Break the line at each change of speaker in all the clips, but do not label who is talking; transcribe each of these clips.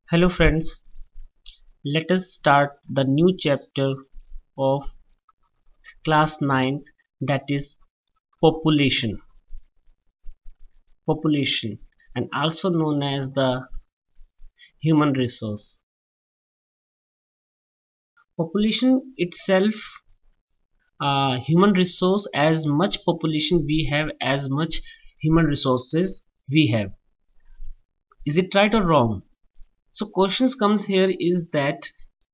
Hello friends, let us start the new chapter of class 9, that is population. Population, and also known as the human resource. Population itself, human resource, as much population we have, as much human resources we have. Is it right or wrong? So questions comes here is that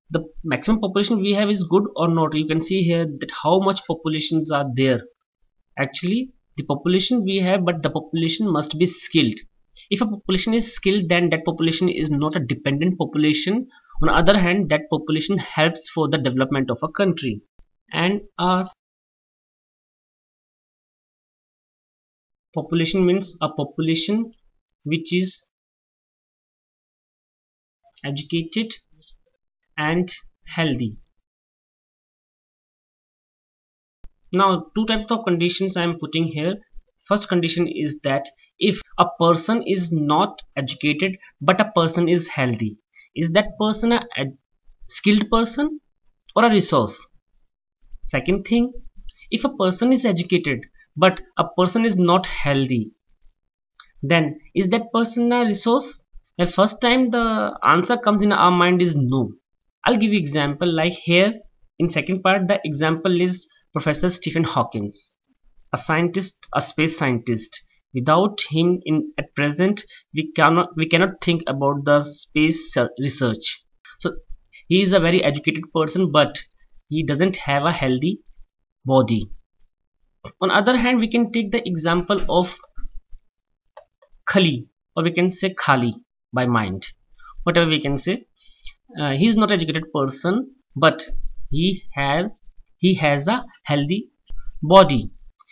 the maximum population we have is good or not. You can see here that how much populations are there. Actually, the population we have, but the population must be skilled. If a population is skilled, then that population is not a dependent population. On the other hand, that population helps for the development of a country. And population means a population which is educated and healthy. Now, two types of conditions I am putting here. First condition is that if a person is not educated but a person is healthy, is that person a skilled person or a resource? Second thing, if a person is educated but a person is not healthy, then is that person a resource? The first time the answer comes in our mind is no. I'll give you example like here in second part. The example is Professor Stephen Hawking, a scientist, a space scientist. Without him at present we cannot think about the space research. So he is a very educated person, but he doesn't have a healthy body. On other hand, we can take the example of Khali, or we can say Khali by mind, whatever we can say. He is not an educated person, but he has a healthy body,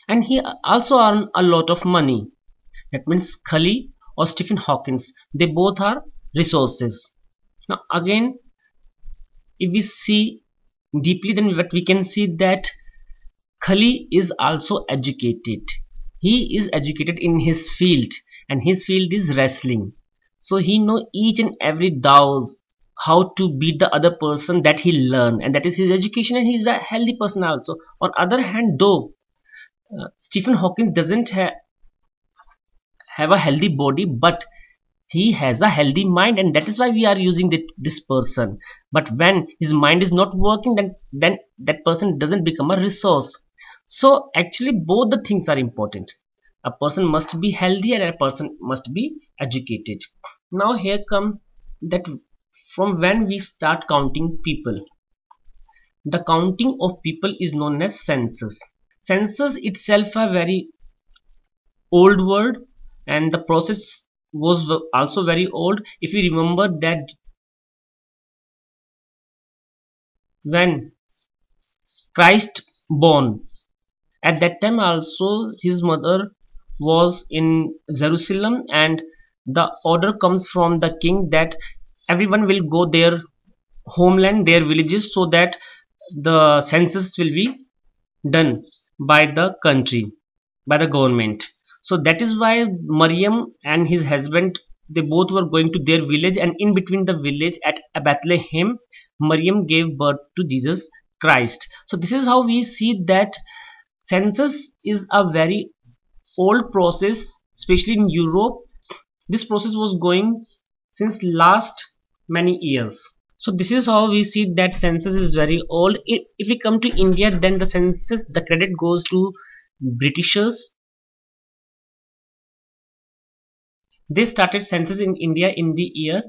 and he also earn a lot of money. That means Khali or Stephen Hawking, they both are resources. Now again, if we see deeply, then what we can see that Khali is also educated. He is educated in his field, and his field is wrestling. So he know each and every daws, how to beat the other person, that he learn, and that is his education, and he is a healthy person also. On other hand, though Stephen Hawking doesn't have a healthy body, but he has a healthy mind, and that is why we are using this person. But when his mind is not working, then that person doesn't become a resource. So actually both the things are important. A person must be healthy and a person must be educated. Now here come that from when we start counting people. The counting of people is known as census. Census itself a very old word, and the process was also very old. If you remember that when Christ born, at that time also his mother was in Jerusalem, and the order comes from the king that everyone will go their homeland, their villages, so that the census will be done by the country, by the government. So that is why Maryam and his husband, they both were going to their village, and in between the village at Bethlehem, Maryam gave birth to Jesus Christ. So this is how we see that census is a very old process, especially in Europe. This process was going since last many years. So this is how we see that census is very old. If we come to India, then the census, the credit goes to Britishers. They started census in India in the year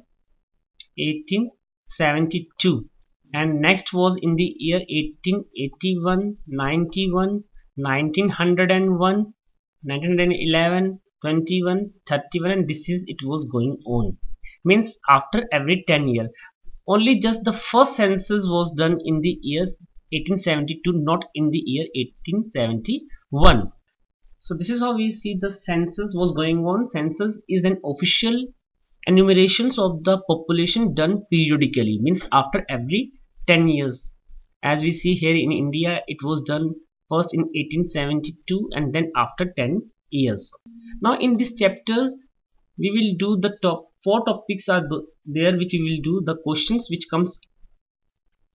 1872, and next was in the year 1881, 91, 1901, 1911, 21, 31, and this is it was going on. Means after every 10 years. Only just the first census was done in the year 1872, not in the year 1871. So this is how we see the census was going on. Census is an official enumerations of the population done periodically, means after every 10 years. As we see here in India, it was done first in 1872 and then after 10 years. Now in this chapter we will do the top 4 topics are there which we will do. The questions which comes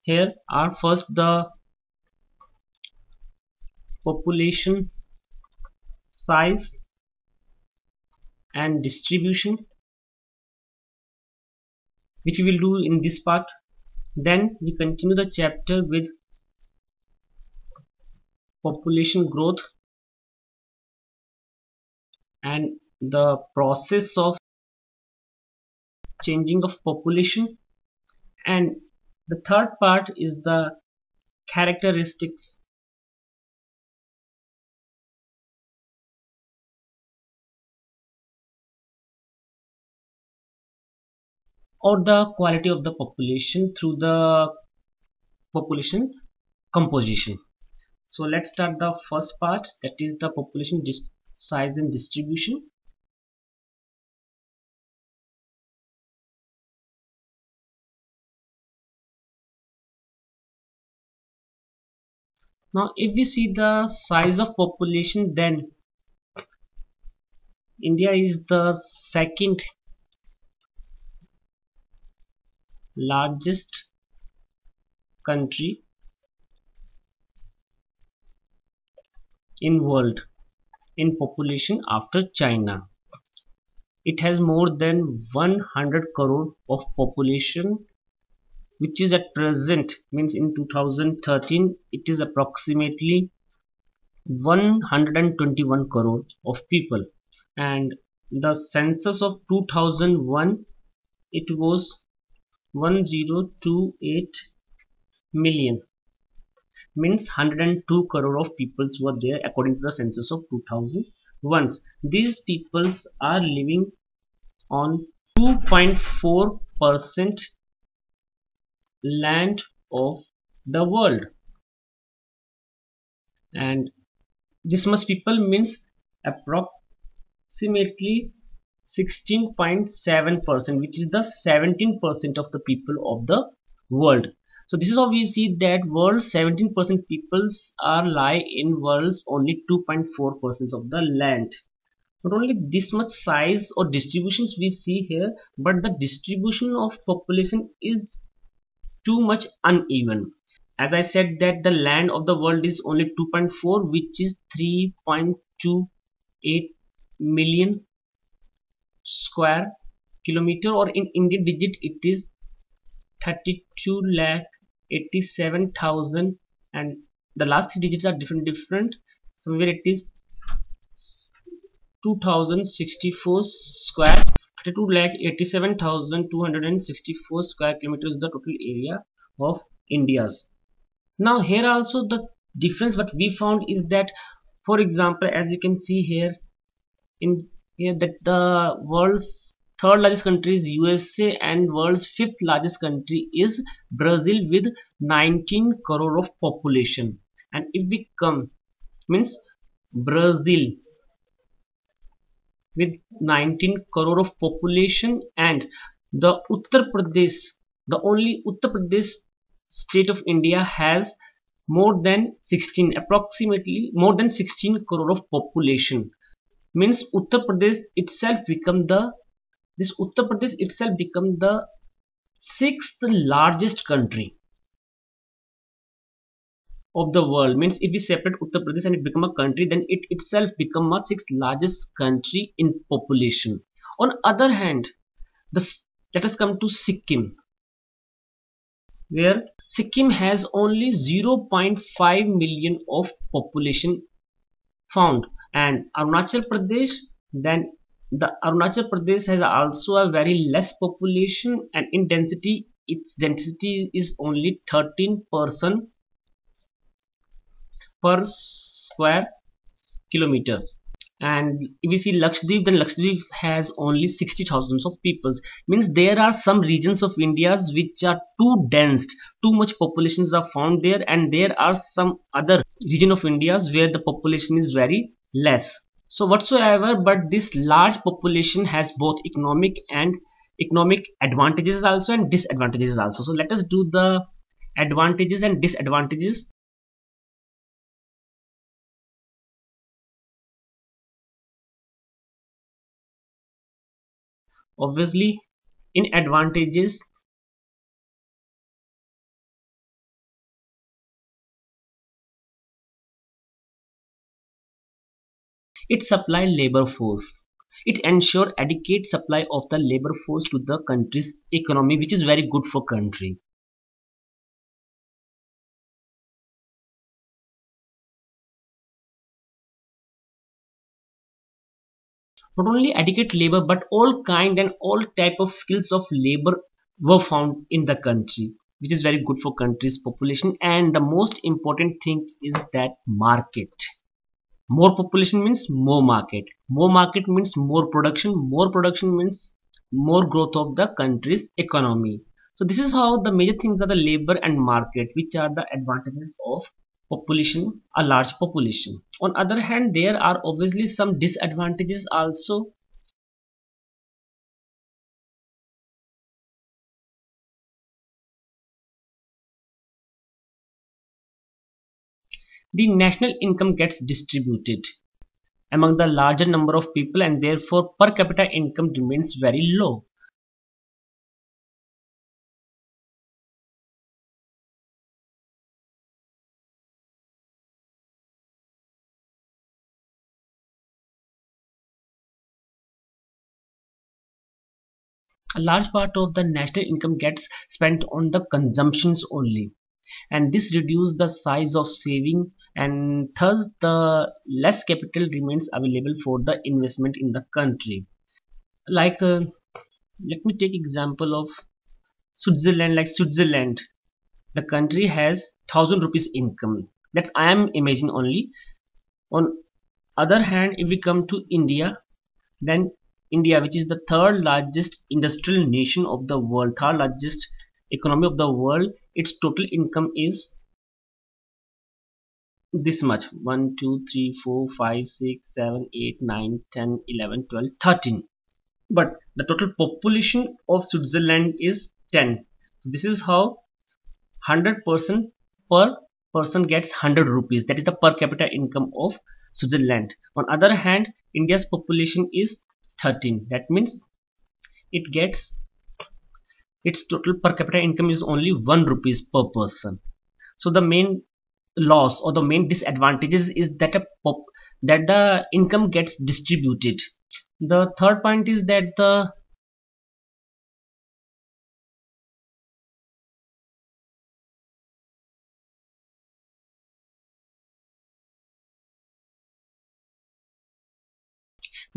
here are first the population size and distribution, which we will do in this part. Then we continue the chapter with population growth and the process of changing of population, and the third part is the characteristics or the quality of the population through the population composition. So let's start the first part, that is the population size and distribution. Now if we see the size of population, then India is the second largest country in world in population after China. It has more than 100 crore of population, which is at present, means in 2013 it is approximately 121 crore of people, and the census of 2001 it was 1028 million, means 102 crore of peoples were there according to the census of 2001. These peoples are living on 2.4% land of the world, and this much people means approximately 16.7%, which is the 17% of the people of the world. So this is how we see that world 17% peoples are lie in world's only 2.4% of the land. Not only this much size or distributions we see here, but the distribution of population is too much uneven. As I said that the land of the world is only 2.4, which is 3.28 million square kilometer, or in Indian digit it is 32,87,000, and the last 3 digits are different. Somewhere it is 2064 square, 32,87,264 square kilometers is the total area of India's. Now here also the difference what we found is that, for example, as you can see here in here, that the world's third largest country is USA and world's fifth largest country is Brazil with 19 crore of population. And if we come, means Brazil with 19 crore of population, and the Uttar Pradesh, the only Uttar Pradesh state of India has more than 16, approximately more than 16 crore of population, means Uttar Pradesh itself become the sixth largest country of the world. Means if we separate Uttar Pradesh and it become a country, then it itself become a sixth largest country in population. On other hand, let us come to Sikkim, where Sikkim has only 0.5 million of population found, and Arunachal Pradesh, then the Arunachal Pradesh has also a very less population, and in density its density is only 13 person per square kilometer. And if we see Lakshadweep, then Lakshadweep has only 60,000 of people. Means there are some regions of India which are too dense, too much populations are found there, and there are some other region of India where the population is very less. So whatsoever, but this large population has both economic advantages also and disadvantages also. So let us do the advantages and disadvantages. Obviously, in advantages, it supply labor force. It ensure adequate supply of the labor force to the country's economy, which is very good for country. Not only adequate labor, but all kind and all type of skills of labor were found in the country, which is very good for country's population. And the most important thing is that market. More population means more market. More market means more production. More production means more growth of the country's economy. So this is how the major things are the labor and market, which are the advantages of population, a large population. On other hand, there are obviously some disadvantages also. The national income gets distributed among the larger number of people, and therefore per capita income remains very low. A large part of the national income gets spent on the consumptions only, and this reduces the size of saving, and thus the less capital remains available for the investment in the country. Like let me take example of Switzerland. Like Switzerland, the country has 1,000 rupees income. That's I am imagining only. On other hand, if we come to India, then India, which is the third largest industrial nation of the world, third largest economy of the world, its total income is this much: 1 2 3 4 5 6 7 8 9 10 11 12 13. But the total population of Switzerland is 10. So this is how 100% per person gets 100 rupees. That is the per capita income of Switzerland. On other hand, India's population is 13. That means it gets its total per capita income is only 1 rupees per person. So the main loss or the main disadvantages is that that the income gets distributed. The third point is that the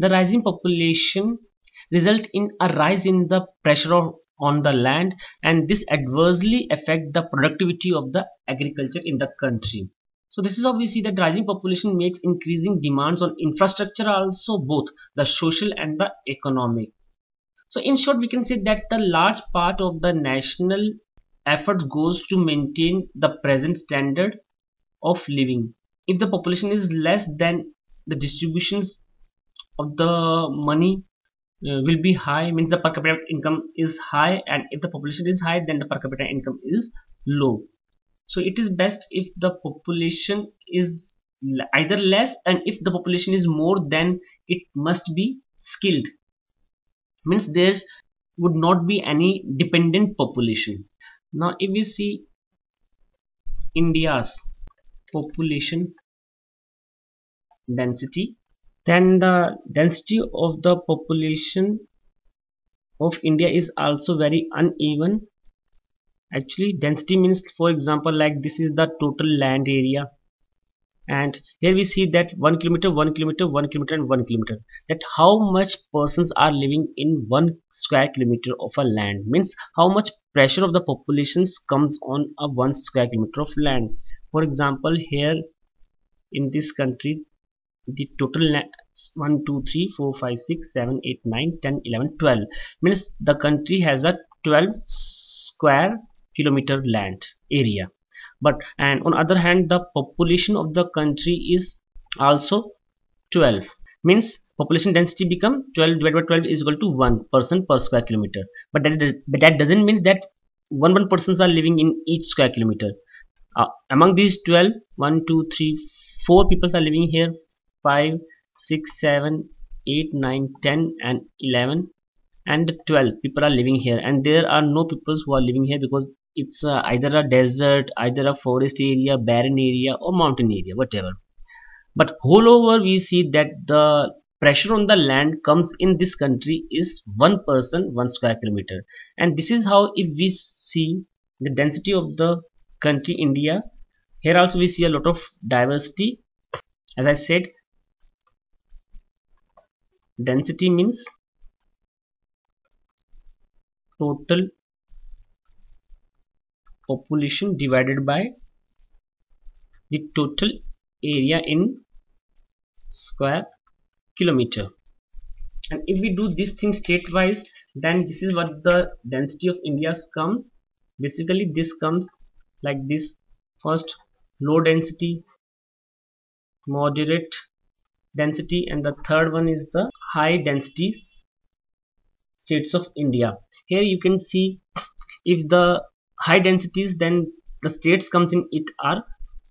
rising population result in a rise in the pressure on the land, and this adversely affect the productivity of the agriculture in the country. So this is how we see that rising population makes increasing demands on infrastructure, also both the social and the economic. So in short, we can say that the large part of the national effort goes to maintain the present standard of living. If the population is less, then the distributions of the money will be high, means the per capita income is high, and if the population is high, then the per capita income is low. So it is best if the population is either less, and if the population is more, then it must be skilled, means there would not be any dependent population. Now if we see India's population density, then the density of the population of India is also very uneven. Actually, density means, for example, like this is the total land area, and here we see that 1 kilometer, 1 kilometer, 1 kilometer, and 1 kilometer. That how much persons are living in 1 square kilometer of a land, means how much pressure of the populations comes on a 1 square kilometer of land. For example, here in this country, the total land 1 2 3 4 5 6 7 8 9 10 11 12, means the country has a 12 square kilometer land area. But and on other hand, the population of the country is also 12, means population density become 12 divided by 12 is equal to 1 person per square kilometer. But that doesn't mean that one persons are living in each square kilometer. Among these 12, 1 2 3 4 people are living here, 5 6 7 8 9 10 and 11 and 12 people are living here, and there are no people who are living here because it's either a desert, either a forest area, barren area, or mountain area, whatever. But whole over we see that the pressure on the land comes in this country is 1 person 1 square kilometer. And this is how, if we see the density of the country India, here also we see a lot of diversity. As I said, density means total population divided by the total area in square kilometer. And if we do this thing state wise, then this is what the density of India's come. Basically this comes like this: first low density, moderate density, and the third one is the high density states of India. Here you can see, if the high densities, then the states comes in it are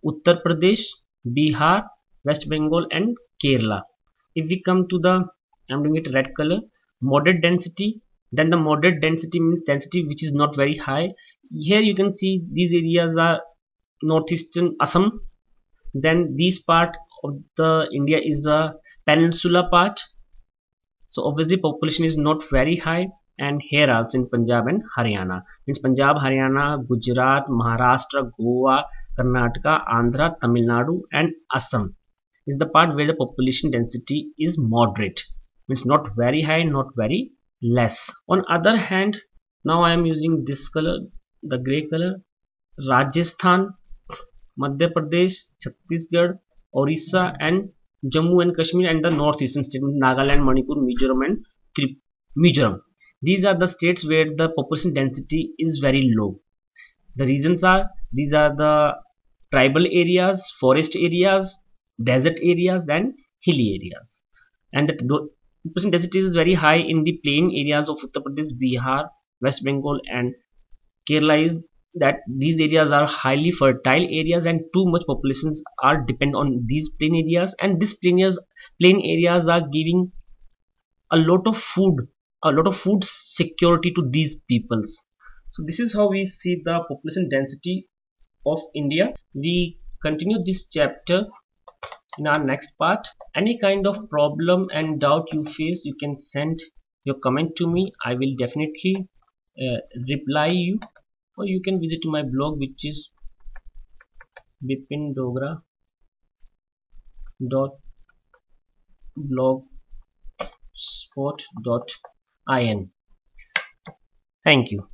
Uttar Pradesh, Bihar, West Bengal, and Kerala. If we come to the, I'm doing it red color, moderate density, then the moderate density means density which is not very high. Here you can see these areas are northeastern Assam. Then this part of the India is a peninsula part, so obviously population is not very high. And here also in Punjab and Haryana, means Punjab, Haryana, Gujarat, Maharashtra, Goa, Karnataka, Andhra, Tamil Nadu, and Assam is the part where the population density is moderate, means not very high, not very less. On other hand, now I am using this color, the gray color: Rajasthan, Madhya Pradesh, Chhattisgarh, Orissa, and Jammu and Kashmir, and the northeastern states Nagaland, Manipur, Mizoram, and Mizoram. These are the states where the population density is very low. The reasons are, these are the tribal areas, forest areas, desert areas, and hilly areas. And the population density is very high in the plain areas of Uttar Pradesh, Bihar, West Bengal, and Kerala, is that these areas are highly fertile areas, and too much populations are depend on these plain areas, and these plain areas are giving a lot of food security to these peoples. So this is how we see the population density of India. We continue this chapter in our next part. Any kind of problem and doubt you face, you can send your comment to me. I will definitely reply you, or you can visit my blog, which is bipindogra.blogspot.in. Thank you.